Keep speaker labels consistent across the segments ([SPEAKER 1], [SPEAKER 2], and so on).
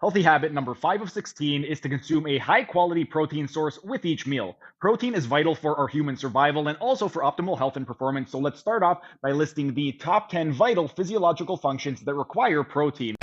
[SPEAKER 1] Healthy habit number 5 of 16 is to consume a high quality protein source with each meal. Protein is vital for our human survival and also for optimal health and performance. So let's start off by listing the top 10 vital physiological functions that require protein.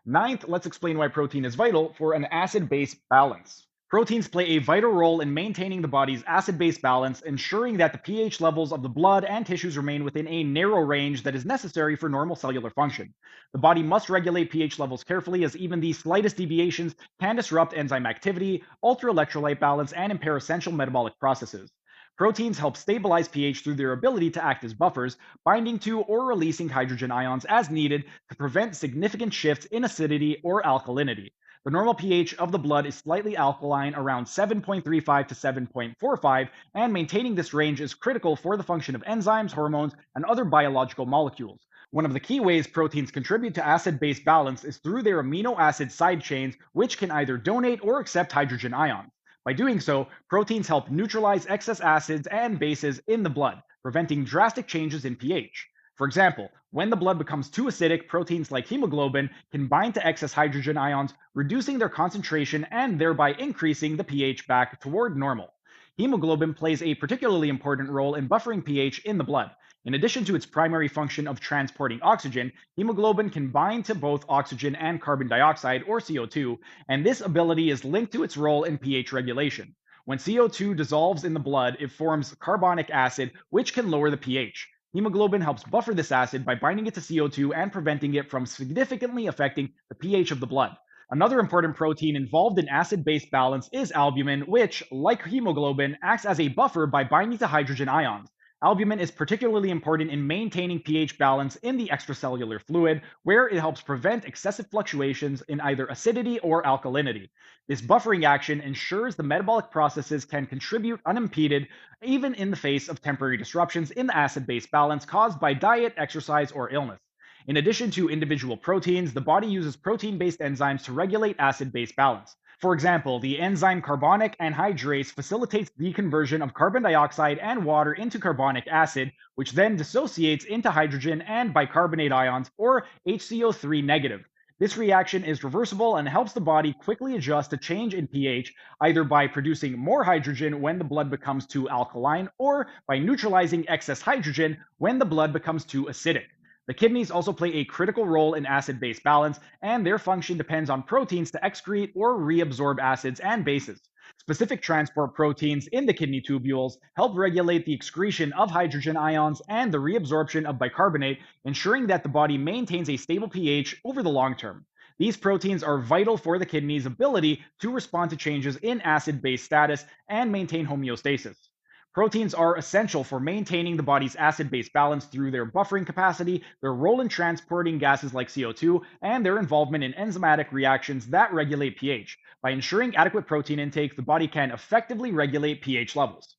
[SPEAKER 1] Ninth, let's explain why protein is vital for an acid base balance. Proteins play a vital role in maintaining the body's acid base balance, ensuring that the pH levels of the blood and tissues remain within a narrow range that is necessary for normal cellular function. The body must regulate pH levels carefully, as even the slightest deviations can disrupt enzyme activity, alter electrolyte balance, and impair essential metabolic processes. Proteins help stabilize pH through their ability to act as buffers, binding to or releasing hydrogen ions as needed to prevent significant shifts in acidity or alkalinity. The normal pH of the blood is slightly alkaline, around 7.35 to 7.45, and maintaining this range is critical for the function of enzymes, hormones, and other biological molecules. One of the key ways proteins contribute to acid base balance is through their amino acid side chains, which can either donate or accept hydrogen ions. By doing so, proteins help neutralize excess acids and bases in the blood, preventing drastic changes in pH. For example, when the blood becomes too acidic, proteins like hemoglobin can bind to excess hydrogen ions, reducing their concentration and thereby increasing the pH back toward normal. Hemoglobin plays a particularly important role in buffering pH in the blood. In addition to its primary function of transporting oxygen, hemoglobin can bind to both oxygen and carbon dioxide, or CO2, and this ability is linked to its role in pH regulation. When CO2 dissolves in the blood, it forms carbonic acid, which can lower the pH. Hemoglobin helps buffer this acid by binding it to CO2 and preventing it from significantly affecting the pH of the blood. Another important protein involved in acid base balance is albumin, which, like hemoglobin, acts as a buffer by binding to hydrogen ions. Albumin is particularly important in maintaining pH balance in the extracellular fluid, where it helps prevent excessive fluctuations in either acidity or alkalinity. This buffering action ensures the metabolic processes can contribute unimpeded, even in the face of temporary disruptions in the acid base balance caused by diet, exercise, or illness. In addition to individual proteins, the body uses protein based enzymes to regulate acid base balance. For example, the enzyme carbonic anhydrase facilitates the conversion of carbon dioxide and water into carbonic acid, which then dissociates into hydrogen and bicarbonate ions, or HCO3 negative. This reaction is reversible and helps the body quickly adjust to change in pH, either by producing more hydrogen when the blood becomes too alkaline, or by neutralizing excess hydrogen when the blood becomes too acidic. The kidneys also play a critical role in acid base balance, and their function depends on proteins to excrete or reabsorb acids and bases. Specific transport proteins in the kidney tubules help regulate the excretion of hydrogen ions and the reabsorption of bicarbonate, ensuring that the body maintains a stable pH over the long term. These proteins are vital for the kidney's ability to respond to changes in acid base status and maintain homeostasis. Proteins are essential for maintaining the body's acid base balance through their buffering capacity, their role in transporting gases like CO2, and their involvement in enzymatic reactions that regulate pH. By ensuring adequate protein intake, the body can effectively regulate pH levels.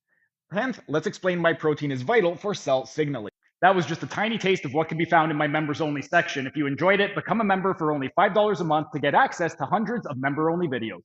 [SPEAKER 1] 10th, let's explain why protein is vital for cell signaling. That was just a tiny taste of what can be found in my members only section. If you enjoyed it, become a member for only $5 a month to get access to hundreds of member only videos.